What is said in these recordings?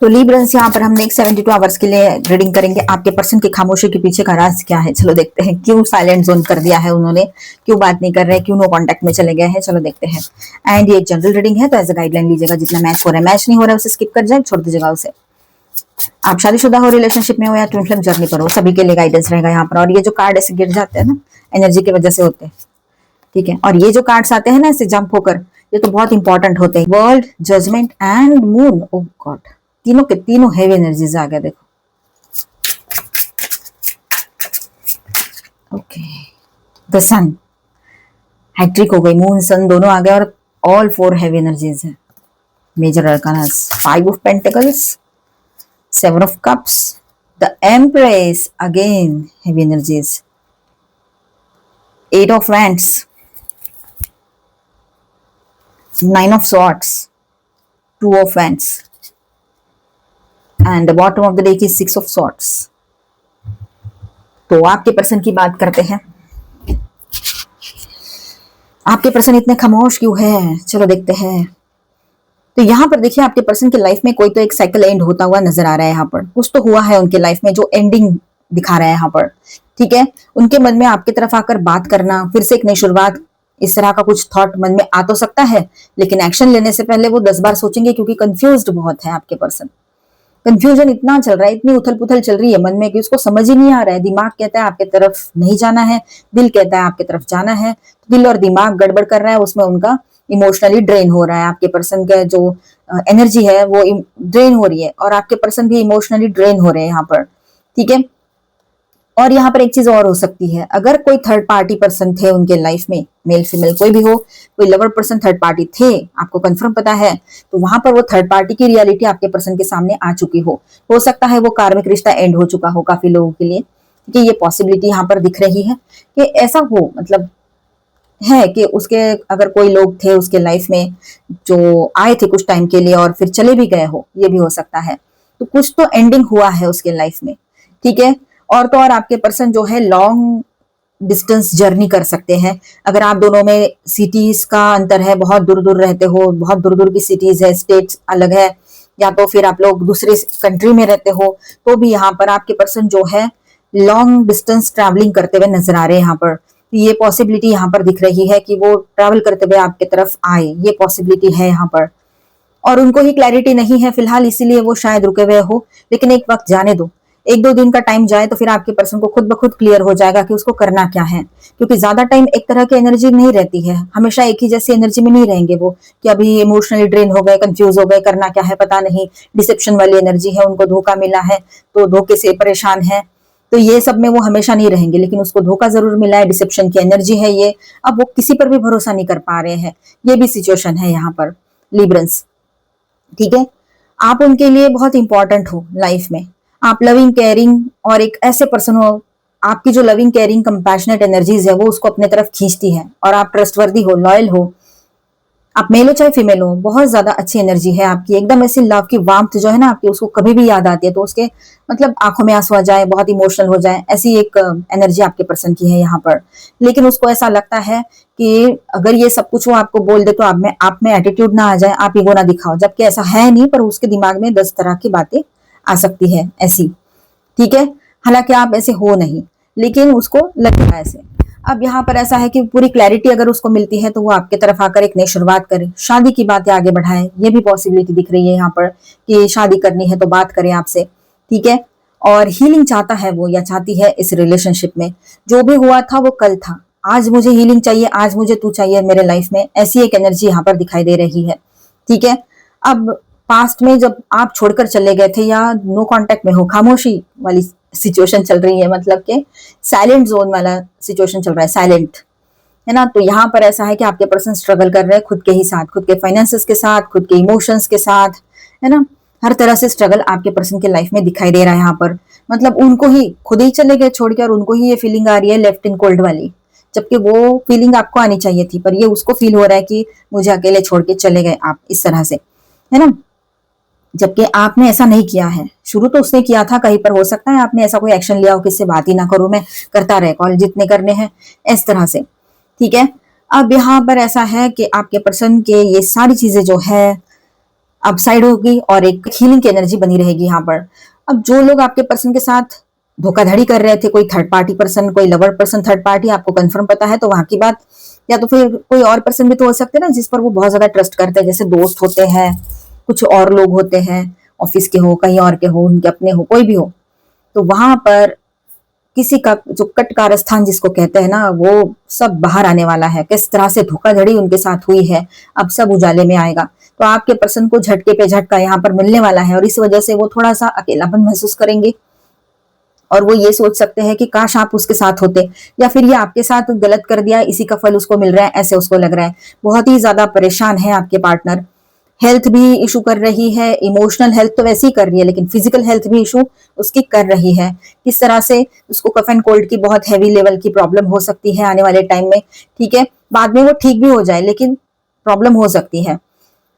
तो लीब्रंस यहाँ पर हम नेक्स्ट 72 आवर्स के लिए रीडिंग करेंगे। आपके पर्सन की खामोशी के पीछे का राज क्या है, चलो देखते हैं। क्यों साइलेंट जोन कर दिया है उन्होंने, क्यों बात नहीं कर रहे, क्यों नो कांटेक्ट में चले गए हैं, चलो देखते हैं। एंड ये जनरल रीडिंग है तो एज अ गाइडलाइन लीजिएगा। जितना मैच हो रहा है, मैच नहीं हो रहा है उसे स्किप कर जाए, छोड़ दीजिएगा उसे। आप शादीशुदा हो, रिलेशनशिप में हो या ट्विन फ्लेम जर्नी पर हो, सभी के लिए गाइडेंस रहेगा यहाँ पर। और ये जो कार्ड ऐसे गिर जाते हैं ना, एनर्जी की वजह से होते हैं, ठीक है। और ये जो कार्ड्स आते हैं ना ऐसे जंप होकर, ये तो बहुत इंपॉर्टेंट होते हैं। World, judgement and moon, oh god, तीनों के तीनों हैवी एनर्जीज आ गया देखो। ओके, द सन, हैट्रिक हो गई, मून सन दोनों आ गए और ऑल 4 हैवी एनर्जीज है। Major arcana, 5 of pentacles, 7 of cups, the empress again heavy energies, 8 of wands, 9 of swords, 2 of wands, and the bottom of the deck is 6 of swords. तो आपके person की बात करते हैं। आपके पर्सन इतने खामोश क्यों है, चलो देखते हैं। तो यहाँ पर देखिए, आपके पर्सन की लाइफ में कोई तो एक साइकिल एंड होता हुआ नजर आ रहा है। यहाँ पर कुछ तो हुआ है उनके लाइफ में जो एंडिंग दिखा रहा है यहाँ पर, ठीक है। उनके मन में आपकी तरफ आकर बात करना, फिर से एक नई शुरुआत, इस तरह का कुछ थॉट मन में आ तो सकता है, लेकिन एक्शन लेने से पहले वो 10 बार सोचेंगे, क्योंकि कंफ्यूज्ड बहुत है आपके पर्सन। कंफ्यूजन इतना चल रहा है, इतनी उथल पुथल चल रही है मन में कि उसको समझ ही नहीं आ रहा है। दिमाग कहता है आपके तरफ नहीं जाना है, दिल कहता है आपके तरफ जाना है। तो दिल और दिमाग गड़बड़ कर रहा है, उसमें उनका इमोशनली ड्रेन हो रहा है। आपके पर्सन का जो एनर्जी है वो ड्रेन हो रही है, और आपके पर्सन भी इमोशनली ड्रेन हो रहे हैं यहाँ पर, ठीक है। और यहाँ पर एक चीज और हो सकती है, अगर कोई थर्ड पार्टी पर्सन थे उनके लाइफ में, मेल फीमेल कोई भी हो, कोई लवर पर्सन थर्ड पार्टी थे, आपको कंफर्म पता है, तो वहां पर वो थर्ड पार्टी की रियलिटी आपके पर्सन के सामने आ चुकी हो सकता है वो कार्मिक रिश्ता एंड हो चुका हो काफी लोगों के लिए, ठीक है। ये पॉसिबिलिटी यहाँ पर दिख रही है कि ऐसा हो, मतलब है कि उसके अगर कोई लोग थे उसके लाइफ में जो आए थे कुछ टाइम के लिए और फिर चले भी गए हो, ये भी हो सकता है। तो कुछ तो एंडिंग हुआ है उसके लाइफ में, ठीक है। और तो और आपके पर्सन जो है लॉन्ग डिस्टेंस जर्नी कर सकते हैं। अगर आप दोनों में सिटीज का अंतर है, बहुत दूर दूर रहते हो, बहुत दूर दूर की सिटीज है, स्टेट्स अलग है, या तो फिर आप लोग दूसरे कंट्री में रहते हो, तो भी यहाँ पर आपके पर्सन जो है लॉन्ग डिस्टेंस ट्रैवलिंग करते हुए नजर आ रहे हैं यहाँ पर। ये पॉसिबिलिटी यहाँ पर दिख रही है कि वो ट्रैवल करते हुए आपके तरफ आए, ये पॉसिबिलिटी है यहाँ पर। और उनको ही क्लैरिटी नहीं है फिलहाल, इसीलिए वो शायद रुके हुए हो, लेकिन एक वक्त जाने दो, 1-2 दिन का टाइम जाए तो फिर आपके पर्सन को खुद ब खुद क्लियर हो जाएगा कि उसको करना क्या है। क्योंकि ज्यादा टाइम एक तरह की एनर्जी नहीं रहती है, हमेशा एक ही जैसी एनर्जी में नहीं रहेंगे वो, कि अभी इमोशनली ड्रेन हो गए, कंफ्यूज हो गए, करना क्या है पता नहीं, डिसेप्शन वाली एनर्जी है, उनको धोखा मिला है तो धोखे से परेशान है, तो ये सब में वो हमेशा नहीं रहेंगे। लेकिन उसको धोखा जरूर मिला है, डिसेप्शन की एनर्जी है ये, अब वो किसी पर भी भरोसा नहीं कर पा रहे हैं, ये भी सिचुएशन है यहाँ पर लिब्रंस, ठीक है। आप उनके लिए बहुत इंपॉर्टेंट हो लाइफ में, आप लविंग केयरिंग और एक ऐसे पर्सन हो, आपकी जो लविंग केयरिंग कंपैशनेट एनर्जीज है वो उसको अपने तरफ खींचती है, और आप ट्रस्टवर्दी हो, लॉयल हो, आप मेल हो चाहे फीमेल हो, बहुत ज्यादा अच्छी एनर्जी है आपकी, एकदम ऐसी लव की वार्मथ जो है ना आपकी, उसको कभी भी याद आती है तो उसके मतलब आंखों में आंसू आ जाए, बहुत इमोशनल हो जाए, ऐसी एक एनर्जी आपके पर्सन की है यहाँ पर। लेकिन उसको ऐसा लगता है कि अगर ये सब कुछ वो आपको बोल दे तो आप में एटीट्यूड ना आ जाए, आप ईगो ना दिखाओ, जबकि ऐसा है नहीं, पर उसके दिमाग में 10 तरह की बातें आ सकती है ऐसी, ठीक है। हालांकि आप ऐसे हो नहीं, लेकिन उसको लगता है ऐसे। अब यहाँ पर ऐसा है कि पूरी क्लैरिटी अगर उसको मिलती है तो वो आपके तरफ आकर एक नई शुरुआत करे, शादी की बातें आगे बढ़ाए, ये भी पॉसिबिलिटी दिख रही है यहाँ पर कि शादी करनी है तो बात करें आपसे, ठीक है। और हीलिंग चाहता है वो या चाहती है इस रिलेशनशिप में, जो भी हुआ था वो कल था, आज मुझे हीलिंग चाहिए, आज मुझे तू चाहिए मेरे लाइफ में, ऐसी एक एनर्जी यहाँ पर दिखाई दे रही है, ठीक है। अब पास्ट में जब आप छोड़कर चले गए थे या नो कांटेक्ट में हो, खामोशी वाली सिचुएशन चल रही है, मतलब के साइलेंट जोन वाला सिचुएशन चल रहा है, साइलेंट, है ना। तो यहाँ पर ऐसा है कि आपके पर्सन स्ट्रगल कर रहे हैं खुद के ही साथ, खुद के फाइनेंसेस के साथ, खुद के इमोशंस के साथ, है ना। हर तरह से स्ट्रगल आपके पर्सन के लाइफ में दिखाई दे रहा है यहाँ पर। मतलब उनको ही खुद ही चले गए छोड़ के, और उनको ही ये फीलिंग आ रही है लेफ्ट इन कोल्ड वाली, जबकि वो फीलिंग आपको आनी चाहिए थी, पर ये उसको फील हो रहा है कि मुझे अकेले छोड़ के चले गए आप, इस तरह से, है ना। जबकि आपने ऐसा नहीं किया है, शुरू तो उसने किया था, कहीं पर हो सकता है आपने ऐसा कोई एक्शन लिया हो, किससे बात ही ना करूं मैं, करता रहे कॉल जितने करने हैं, इस तरह से, ठीक है। अब यहाँ पर ऐसा है कि आपके पर्सन के ये सारी चीजें जो है अपसाइड होगी और एक हीलिंग की एनर्जी बनी रहेगी यहाँ पर। अब जो लोग आपके पर्सन के साथ धोखाधड़ी कर रहे थे, कोई थर्ड पार्टी पर्सन, कोई लवर पर्सन थर्ड पार्टी, आपको कंफर्म पता है तो वहां की बात, या तो फिर कोई और पर्सन भी तो हो सकते हैं ना जिस पर वो बहुत ज्यादा ट्रस्ट करते हैं, जैसे दोस्त होते हैं, कुछ और लोग होते हैं, ऑफिस के हो, कहीं और के हो, उनके अपने हो, कोई भी हो, तो वहां पर किसी का जो कट कारस्थान जिसको कहते हैं ना, वो सब बाहर आने वाला है। किस तरह से धोखाधड़ी उनके साथ हुई है, अब सब उजाले में आएगा। तो आपके पर्सन को झटके पे झटका यहाँ पर मिलने वाला है और इस वजह से वो थोड़ा सा अकेलापन महसूस करेंगे और वो ये सोच सकते हैं कि काश आप उसके साथ होते, या फिर ये आपके साथ गलत कर दिया, इसी का फल उसको मिल रहा है, ऐसे उसको लग रहा है। बहुत ही ज्यादा परेशान है आपके पार्टनर। हेल्थ भी इशू कर रही है, इमोशनल हेल्थ तो वैसे ही कर रही है, लेकिन फिजिकल हेल्थ भी इशू उसकी कर रही है। किस तरह से उसको कफ एंड कोल्ड की बहुत हैवी लेवल की प्रॉब्लम हो सकती है आने वाले टाइम में। ठीक है, बाद में वो ठीक भी हो जाए, लेकिन प्रॉब्लम हो सकती है।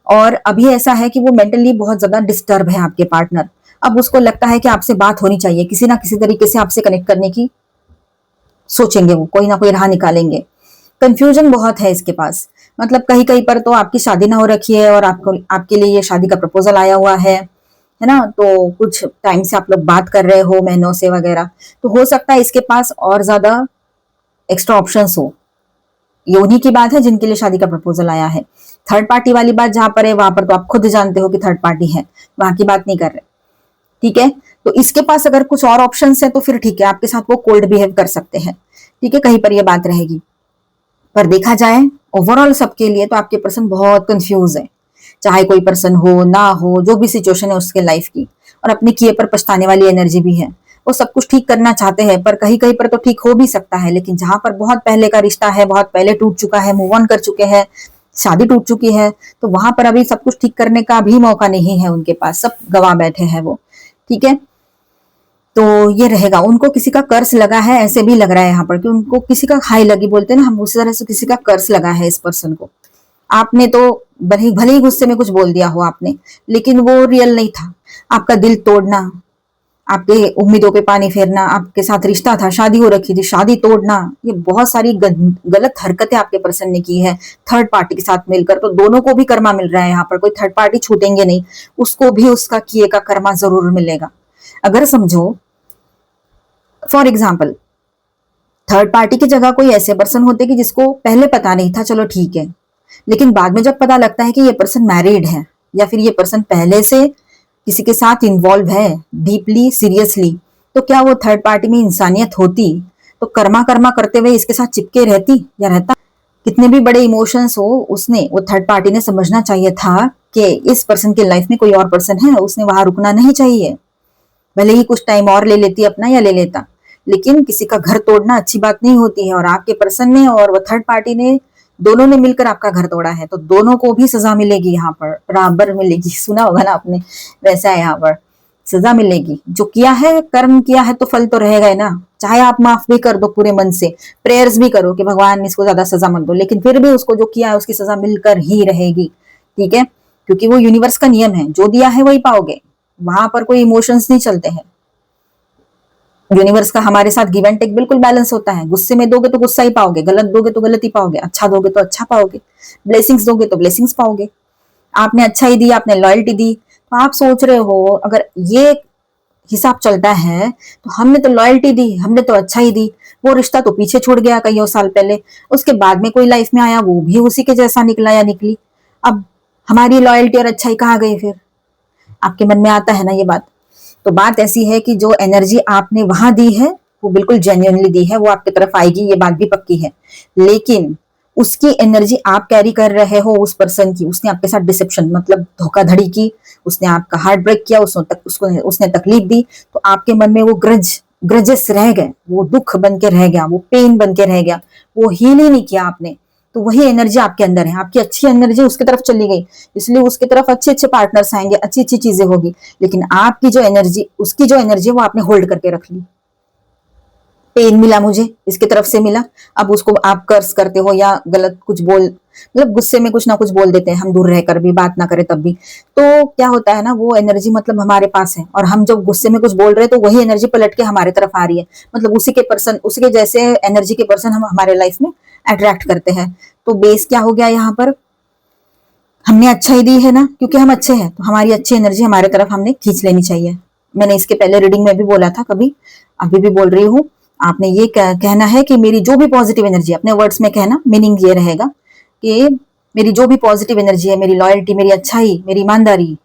और अभी ऐसा है कि वो मेंटली बहुत ज्यादा डिस्टर्ब है आपके पार्टनर। अब उसको लगता है कि आपसे बात होनी चाहिए, किसी ना किसी तरीके से आपसे कनेक्ट करने की सोचेंगे, वो कोई ना कोई राह निकालेंगे। कंफ्यूजन बहुत है इसके पास, मतलब कहीं कहीं पर तो आपकी शादी ना हो रखी है और आपको आपके लिए ये शादी का प्रपोजल आया हुआ है ना, तो कुछ टाइम से आप लोग बात कर रहे हो, महीनों से वगैरह, तो हो सकता है इसके पास और ज्यादा एक्स्ट्रा ऑप्शंस हो। ये उन्हीं की बात है जिनके लिए शादी का प्रपोजल आया है। थर्ड पार्टी वाली बात जहां पर है, वहां पर तो आप खुद जानते हो कि थर्ड पार्टी है, वहां की बात नहीं कर रहे। ठीक है, तो इसके पास अगर कुछ और ऑप्शंस है तो फिर ठीक है, आपके साथ वो कोल्ड बिहेव कर सकते हैं। ठीक है, कहीं पर ये बात रहेगी, पर देखा जाए ओवरऑल सबके लिए तो आपके पर्सन बहुत कंफ्यूज है। चाहे कोई पर्सन हो ना हो, जो भी सिचुएशन है उसके लाइफ की, और अपने किए पर पछताने वाली एनर्जी भी है। वो सब कुछ ठीक करना चाहते हैं, पर कहीं कहीं पर तो ठीक हो भी सकता है, लेकिन जहां पर बहुत पहले का रिश्ता है, बहुत पहले टूट चुका है, मूव ऑन कर चुके हैं, शादी टूट चुकी है, तो वहां पर अभी सब कुछ ठीक करने का भी मौका नहीं है उनके पास, सब गवा बैठे हैं वो। ठीक है, तो ये रहेगा। उनको किसी का कर्ज लगा है, ऐसे भी लग रहा है यहाँ पर कि उनको किसी का खाई लगी, बोलते हैं ना हम, उसी तरह से किसी का कर्ज लगा है इस पर्सन को। आपने तो भले ही गुस्से में कुछ बोल दिया हो आपने, लेकिन वो रियल नहीं था। आपका दिल तोड़ना, आपके उम्मीदों पे पानी फेरना, आपके साथ रिश्ता था, शादी हो रखी थी, शादी तोड़ना, ये बहुत सारी गलत हरकतें आपके पर्सन ने की है थर्ड पार्टी के साथ मिलकर। तो दोनों को भी कर्मा मिल रहा है यहाँ पर, कोई थर्ड पार्टी छूटेंगे नहीं, उसको भी उसका किए का कर्मा जरूर मिलेगा। अगर समझो फॉर एग्जाम्पल, थर्ड पार्टी की जगह कोई ऐसे पर्सन होते कि जिसको पहले पता नहीं था, चलो ठीक है, लेकिन बाद में जब पता लगता है कि ये पर्सन मैरिड है, या फिर ये पर्सन पहले से किसी के साथ इन्वॉल्व है डीपली सीरियसली, तो क्या वो थर्ड पार्टी में इंसानियत होती? तो कर्मा कर्मा करते हुए इसके साथ चिपके रहती या रहता? कितने भी बड़े इमोशंस हो, उसने, वो थर्ड पार्टी ने समझना चाहिए था कि इस पर्सन के लाइफ में कोई और पर्सन है, उसने वहां रुकना नहीं चाहिए। भले ही कुछ टाइम और ले लेती अपना या ले लेता, लेकिन किसी का घर तोड़ना अच्छी बात नहीं होती है। और आपके पर्सन ने और वो थर्ड पार्टी ने, दोनों ने मिलकर आपका घर तोड़ा है, तो दोनों को भी सजा मिलेगी यहाँ पर, बराबर मिलेगी। सुना होगा ना आपने, वैसा है यहाँ पर, सजा मिलेगी। जो किया है, कर्म किया है, तो फल तो रहेगा ही ना। चाहे आप माफ भी कर दो पूरे मन से, प्रेयर्स भी करो कि भगवान इसको ज्यादा सजा मत दो, लेकिन फिर भी उसको जो किया है उसकी सजा मिलकर ही रहेगी। ठीक है, क्योंकि वो यूनिवर्स का नियम है, जो दिया है वही पाओगे, वहां पर कोई इमोशंस नहीं चलते हैं। यूनिवर्स का हमारे साथ गिव एंड टेक बिल्कुल बैलेंस होता है। गुस्से में दोगे तो गुस्सा ही पाओगे, गलत दोगे तो गलत ही पाओगे, अच्छा दोगे तो अच्छा पाओगे, ब्लेसिंग्स दोगे तो ब्लेसिंग्स पाओगे। आपने अच्छा ही दिया, आपने लॉयल्टी दी, तो आप सोच रहे हो अगर ये हिसाब चलता है तो हमने तो लॉयल्टी दी, हमने तो अच्छा ही दी, वो रिश्ता तो पीछे छूट गया कई साल पहले, उसके बाद में कोई लाइफ में आया, वो भी उसी के जैसा निकला या निकली। अब हमारी लॉयल्टी और अच्छाई कहाँ गई फिर? आपके मन में आता है ना ये बात। तो बात ऐसी है कि जो एनर्जी आपने वहां दी है वो बिल्कुल जेन्युइनली दी है, वो आपकी तरफ आएगी, ये बात भी पक्की है। लेकिन उसकी एनर्जी आप कैरी कर रहे हो उस पर्सन की, उसने आपके साथ डिसेप्शन मतलब धोखाधड़ी की, उसने आपका हार्ट ब्रेक किया, उसने तकलीफ दी, तो आपके मन में वो ग्रजेस रह गए, वो दुख बन के रह गया, वो पेन बन के रह गया, वो हील ही नहीं किया आपने। तो वही एनर्जी आपके अंदर है, आपकी अच्छी एनर्जी उसकी तरफ चली गई, इसलिए उसकी तरफ अच्छे अच्छे पार्टनर्स आएंगे, अच्छी अच्छी चीजें होगी। लेकिन आपकी जो एनर्जी, उसकी जो एनर्जी वो आपने होल्ड करके रख ली। पेन मिला मुझे, इसकी तरफ से मिला, अब उसको आप कर्स करते हो या गलत कुछ बोल, मतलब गुस्से में कुछ ना कुछ बोल देते हैं, हम दूर रहकर भी, बात ना करें तब भी। तो क्या होता है ना, वो एनर्जी मतलब हमारे पास है, और हम जब गुस्से में कुछ बोल रहे हैं तो वही एनर्जी पलट के हमारे तरफ आ रही है, मतलब उसी के पर्सन, उसी के जैसे एनर्जी के पर्सन हम हमारे लाइफ में अट्रैक्ट करते हैं। तो बेस क्या हो गया यहाँ पर? हमने अच्छा ही दी है ना, क्योंकि हम अच्छे हैं तो हमारी अच्छी एनर्जी हमारे तरफ हमने खींच लेनी चाहिए। मैंने इसके पहले रीडिंग में भी बोला था, कभी अभी भी बोल रही हूँ। आपने ये कहना है कि मेरी जो भी पॉजिटिव एनर्जी, अपने वर्ड्स में कहना, मीनिंग ये रहेगा कि मेरी जो भी पॉजिटिव एनर्जी है, मेरी लॉयल्टी, मेरी अच्छाई, मेरी ईमानदारी,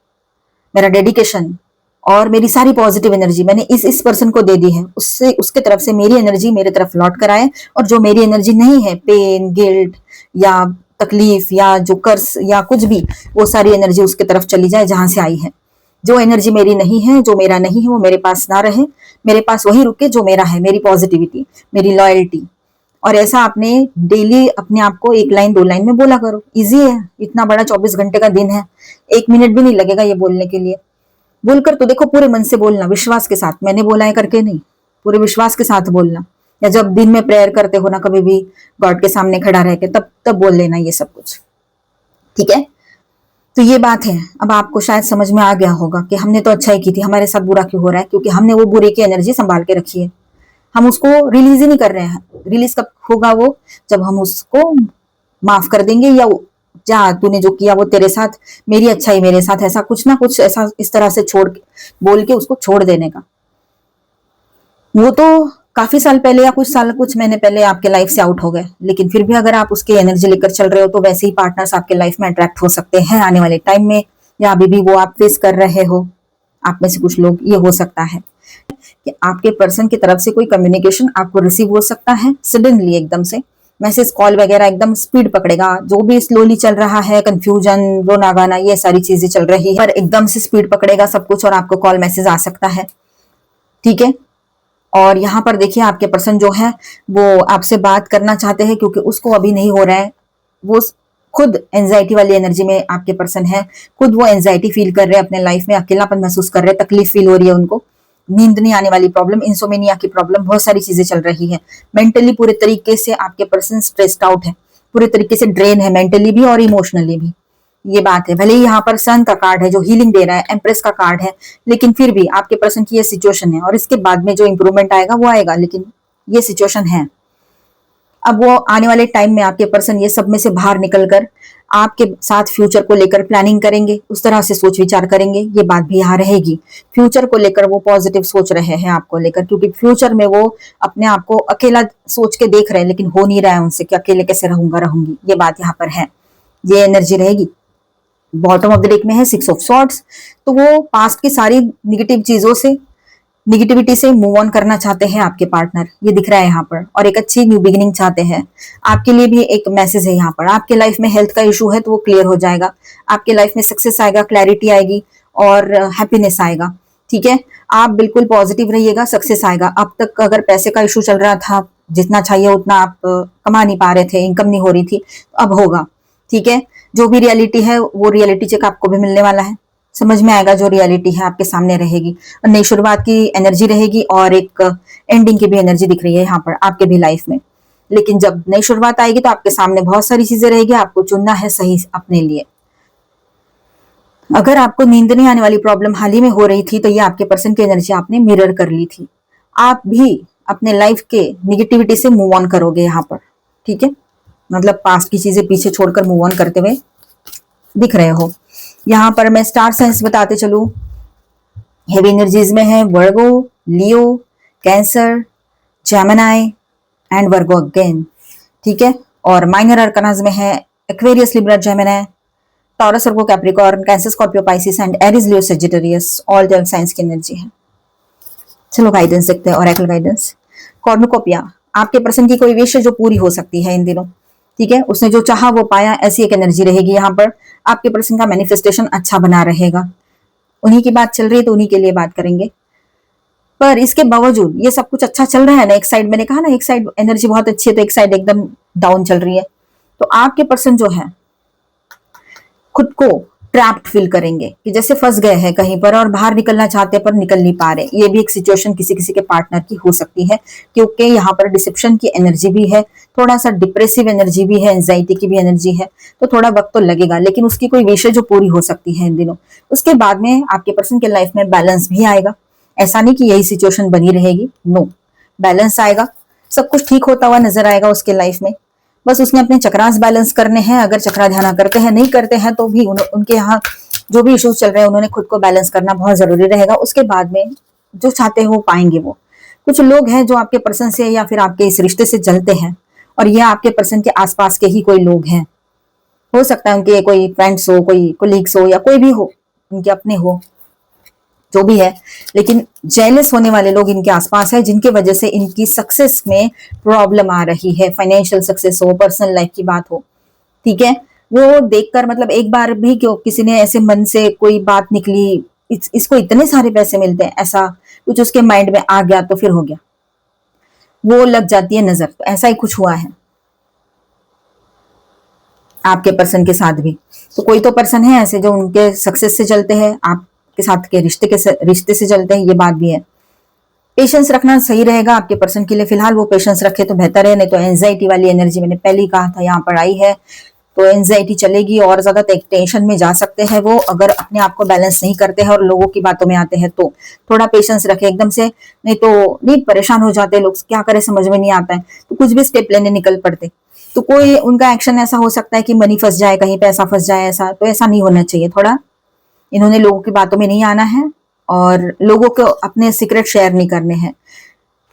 मेरा डेडिकेशन और मेरी सारी पॉजिटिव एनर्जी मैंने इस पर्सन को दे दी है। उससे, उसके तरफ से मेरी एनर्जी मेरे तरफ लौट कर आए, और जो मेरी एनर्जी नहीं है, पेन, गिल्ट या तकलीफ या जो कर्स या कुछ भी, वो सारी एनर्जी उसके तरफ चली जाए जहां से आई है। जो एनर्जी मेरी नहीं है, जो मेरा नहीं है, वो मेरे पास ना रहे, मेरे पास वही रुके जो मेरा है, मेरी पॉजिटिविटी, मेरी लॉयल्टी। और ऐसा आपने डेली अपने आप को 1 लाइन 2 लाइन में बोला करो। इजी है, इतना बड़ा 24 घंटे का दिन है, 1 मिनट भी नहीं लगेगा ये बोलने के लिए। बोलकर तो देखो, पूरे मन से बोलना, विश्वास के साथ, मैंने बोला है करके नहीं, पूरे विश्वास के साथ बोलना। या जब दिन में प्रेयर करते हो ना, कभी भी गॉड के सामने खड़ा रह के, तब तब बोल लेना ये सब कुछ, ठीक है। तो ये बात है। अब आपको शायद समझ में आ गया होगा कि हमने तो अच्छा ही की थी, हमारे साथ बुरा क्यों हो रहा है, क्योंकि हमने वो बुरे की एनर्जी संभाल के रखी है। हम उसको रिलीज ही नहीं कर रहे हैं। रिलीज कब होगा वो, जब हम उसको माफ कर देंगे, या जा तूने जो किया वो तेरे साथ, मेरी अच्छाई मेरे साथ, ऐसा कुछ ना कुछ ऐसा इस तरह से छोड़ बोल के उसको छोड़ देने का। वो तो काफी साल पहले या कुछ महीने पहले आपके लाइफ से आउट हो गए, लेकिन फिर भी अगर आप उसकी एनर्जी लेकर चल रहे हो तो वैसे ही पार्टनर्स आपके लाइफ में अट्रैक्ट हो सकते हैं आने वाले टाइम में, या अभी भी वो आप फेस कर रहे हो। आप में से कुछ लोग, ये हो सकता है कि आपके पर्सन की तरफ से कोई कम्युनिकेशन आपको रिसीव हो सकता है सडनली, एकदम से मैसेज, कॉल वगैरह एकदम स्पीड पकड़ेगा। जो भी स्लोली चल रहा है, कंफ्यूजन, रोना गाना, ये सारी चीजें चल रही है, पर एकदम से स्पीड पकड़ेगा सब कुछ और आपको कॉल मैसेज आ सकता है, ठीक है। और यहाँ पर देखिए, आपके पर्सन जो है वो आपसे बात करना चाहते हैं, क्योंकि उसको अभी नहीं हो रहा है। वो खुद एंजाइटी वाली एनर्जी में आपके पर्सन है, खुद वो एंजाइटी फील कर रहे हैं अपने लाइफ में, अकेलापन महसूस कर रहे हैं, तकलीफ फील हो रही है उनको, नींद नहीं आने वाली प्रॉब्लम, इंसोमेनिया की प्रॉब्लम, बहुत सारी चीजें चल रही है। मेंटली पूरे तरीके से आपके पर्सन स्ट्रेस्ड आउट है, पूरे तरीके से ड्रेन है, मेंटली भी और इमोशनली भी। ये बात है। भले ही यहाँ पर सन का कार्ड है जो हीलिंग दे रहा है, एम्प्रेस का कार्ड है, लेकिन फिर भी आपके पर्सन की ये सिचुएशन है, और इसके बाद में जो इंप्रूवमेंट आएगा वो आएगा, लेकिन ये सिचुएशन है। अब वो आने वाले टाइम में आपके पर्सन ये सब में से बाहर निकलकर आपके साथ फ्यूचर को लेकर प्लानिंग करेंगे, उस तरह से सोच विचार करेंगे, ये बात भी यहाँ रहेगी। फ्यूचर को लेकर वो पॉजिटिव सोच रहे हैं आपको लेकर, क्योंकि फ्यूचर में वो अपने आप को अकेला सोच के देख रहे हैं, लेकिन हो नहीं रहा है उनसे कि अकेले कैसे रहूंगा, रहूंगी, ये बात यहाँ पर है। ये एनर्जी रहेगी। बॉटम ऑफ द डेक में है 6 ऑफ सॉर्ड्स, तो वो पास्ट की सारी निगेटिव चीजों से, निगेटिविटी से मूव ऑन करना चाहते हैं आपके पार्टनर, ये दिख रहा है यहाँ पर, और एक अच्छी न्यू बिगिनिंग चाहते हैं। आपके लिए भी एक मैसेज है यहाँ पर, आपके लाइफ में हेल्थ का इशू है तो वो क्लियर हो जाएगा, आपके लाइफ में सक्सेस आएगा, क्लैरिटी आएगी और हैप्पीनेस आएगा, ठीक है। आप बिल्कुल पॉजिटिव रहिएगा, सक्सेस आएगा। अब तक अगर पैसे का इशू चल रहा था, जितना चाहिए उतना आप कमा नहीं पा रहे थे, इनकम नहीं हो रही थी, तो अब होगा, ठीक है। जो भी रियलिटी है वो रियलिटी चेक आपको भी मिलने वाला है, समझ में आएगा, जो रियलिटी है आपके सामने रहेगी। नई शुरुआत की एनर्जी रहेगी और एक एंडिंग की भी एनर्जी दिख रही है यहाँ पर आपके भी लाइफ में। लेकिन जब नई शुरुआत आएगी तो आपके सामने बहुत सारी चीजें रहेगी, आपको चुनना है सही अपने लिए। अगर आपको नींद नहीं आने वाली प्रॉब्लम हाल ही में हो रही थी, तो ये आपके पर्सन की एनर्जी आपने मिरर कर ली थी। आप भी अपने लाइफ के निगेटिविटी से मूव ऑन करोगे यहाँ पर, ठीक है। मतलब पास्ट की चीजें पीछे छोड़कर मूव ऑन करते हुए दिख रहे हो। यहाँ पर मैं स्टार साइंस बताते चलूं, हेवी एनर्जीज में है Virgo, Leo, Cancer, Gemini and Virgo again, ठीक है। और माइनर अरकानाज में है Aquarius, Libra, Gemini, Taurus, Virgo, Capricorn, Cancer, Scorpio, Pisces and Aries, Leo, Sagittarius, all 12 signs की एनर्जी है। चलो गाइडेंस देखते हैं, ऑरेकल गाइडेंस। कॉर्नुकोपिया, आपके पर्सन की कोई विश जो पूरी हो सकती है इन दिनों, ठीक है। उसने जो चाहा वो पाया, ऐसी एक एनर्जी रहेगी यहाँ पर। आपके पर्सन का मैनिफेस्टेशन अच्छा बना रहेगा। उन्हीं की बात चल रही है तो उन्हीं के लिए बात करेंगे। पर इसके बावजूद ये सब कुछ अच्छा चल रहा है ना, एक साइड मैंने कहा ना, एक साइड एनर्जी बहुत अच्छी है तो एक साइड एकदम डाउन चल रही है, तो आपके पर्सन जो है खुद को ट्रैप्ड फील करेंगे कि जैसे फंस गए हैं कहीं पर और बाहर निकलना चाहते हैं पर निकल नहीं पा रहे। ये भी एक सिचुएशन किसी किसी के पार्टनर की हो सकती है, क्योंकि यहाँ पर डिसेप्शन की एनर्जी भी है, थोड़ा सा डिप्रेसिव एनर्जी भी है, एंजाइटी की भी एनर्जी है, तो थोड़ा वक्त तो लगेगा, लेकिन उसकी कोई विश जो पूरी हो सकती है इन दिनों। उसके बाद में आपके पर्सन के लाइफ में बैलेंस भी आएगा। ऐसा नहीं कि यही सिचुएशन बनी रहेगी, नो, बैलेंस आएगा, सब कुछ ठीक होता हुआ नजर आएगा उसके लाइफ में। बस उसने अपने चक्रास बैलेंस करने हैं। अगर चक्राध्याना करते हैं, नहीं करते हैं तो भी उनके यहाँ जो भी इश्यूज चल रहे हैं उन्होंने खुद को बैलेंस करना बहुत जरूरी रहेगा। उसके बाद में जो चाहते हैं वो पाएंगे। वो कुछ लोग हैं जो आपके पर्सन से या फिर आपके इस रिश्ते से जलते हैं, और ये आपके पर्सन के आसपास के ही कोई लोग हैं। हो सकता है उनके कोई फ्रेंड्स हो, कोई कोलीग्स हो, या कोई भी हो, उनके अपने हो, जो भी है। लेकिन जेलस होने वाले लोग इनके आसपास है, जिनकी वजह से इनकी सक्सेस में प्रॉब्लम आ रही है। फाइनेंशियल सक्सेस हो, पर्सनल लाइफ की बात हो, ठीक है। वो देखकर मतलब एक बार भी क्यों किसी ने ऐसे मन से कोई बात निकली, इसको इतने सारे पैसे मिलते हैं, ऐसा कुछ उसके माइंड में आ गया तो फिर हो गया, वो लग जाती है नजर। तो ऐसा ही कुछ हुआ है आपके पर्सन के साथ भी। तो कोई तो पर्सन है ऐसे जो उनके सक्सेस से चलते हैं, आपके साथ के रिश्ते से चलते हैं, ये बात भी है। पेशेंस रखना सही रहेगा आपके पर्सन के लिए। फिलहाल वो पेशेंस रखे तो बेहतर है, नहीं तो एंजाइटी वाली एनर्जी मैंने पहले ही कहा था यहाँ पर आई है, तो एंजाइटी चलेगी और ज्यादा टेंशन में जा सकते हैं वो, अगर अपने आप को बैलेंस नहीं करते हैं और लोगों की बातों में आते हैं। तो थोड़ा पेशेंस रखे एकदम से, नहीं तो नहीं परेशान हो जाते लोग, क्या करे समझ में नहीं आता है, तो कुछ भी स्टेप लेने निकल पड़ते। तो कोई उनका एक्शन ऐसा हो सकता है कि मनी फंस जाए, कहीं पैसा फंस जाए, ऐसा तो ऐसा नहीं होना चाहिए। थोड़ा इन्होंने लोगों की बातों में नहीं आना है और लोगों को अपने सीक्रेट शेयर नहीं करने हैं।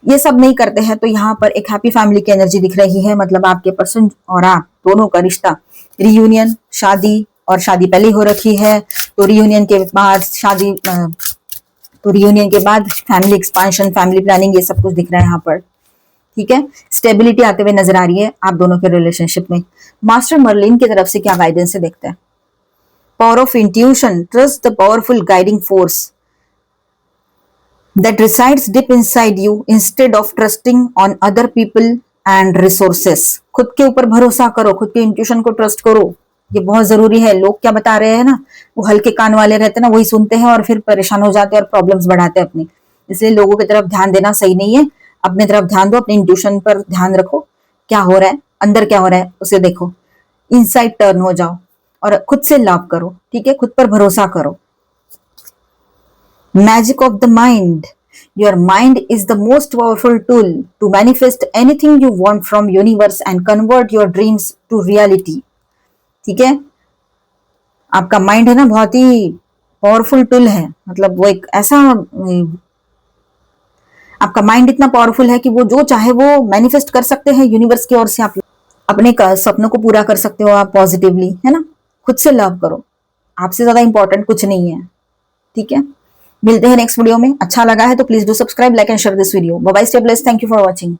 ये सब नहीं करते हैं तो यहाँ पर एक हैप्पी फैमिली की एनर्जी दिख रही है। मतलब आपके पर्सन और आप दोनों का रिश्ता, रियूनियन, शादी, और शादी पहले हो रखी है तो रियूनियन के बाद शादी, तो रियूनियन के बाद फैमिली एक्सपांशन, फैमिली प्लानिंग, ये सब कुछ दिख रहा है यहाँ पर, ठीक है। स्टेबिलिटी आते हुए नजर आ रही है आप दोनों के रिलेशनशिप में। मास्टर मर्लिन की तरफ से क्या गाइडेंस है देखते हैं। Power of intuition, trust the powerful guiding force that resides deep inside you instead of trusting on other people and resources। खुद के ऊपर भरोसा करो, खुद के इंट्यूशन को ट्रस्ट करो, ये बहुत जरूरी है। लोग क्या बता रहे हैं ना, वो हल्के कान वाले रहते हैं ना, वही सुनते हैं और फिर परेशान हो जाते हैं और प्रॉब्लम्स बढ़ाते हैं अपनी। इसलिए लोगों की तरफ ध्यान देना सही नहीं है, अपने तरफ ध्यान दो, अपने इंट्यूशन पर ध्यान रखो, क्या हो रहा है अंदर, क्या हो रहा है उसे देखो, इनसाइड टर्न हो जाओ और खुद से लव करो, ठीक है, खुद पर भरोसा करो। Magic of the mind, your mind is the most powerful tool to manifest anything you want from universe and convert your dreams to reality। ठीक है, आपका माइंड है ना बहुत ही पावरफुल टूल है। मतलब वो एक ऐसा, आपका माइंड इतना पावरफुल है कि वो जो चाहे वो मैनिफेस्ट कर सकते हैं यूनिवर्स की ओर से। आप अपने सपनों को पूरा कर सकते हो आप पॉजिटिवली, है ना। खुद से लव करो, आपसे ज्यादा इंपॉर्टेंट कुछ नहीं है, ठीक है। मिलते हैं नेक्स्ट वीडियो में। अच्छा लगा है तो please do subscribe, like and share this video. Bye bye, stay blessed, thank you for watching.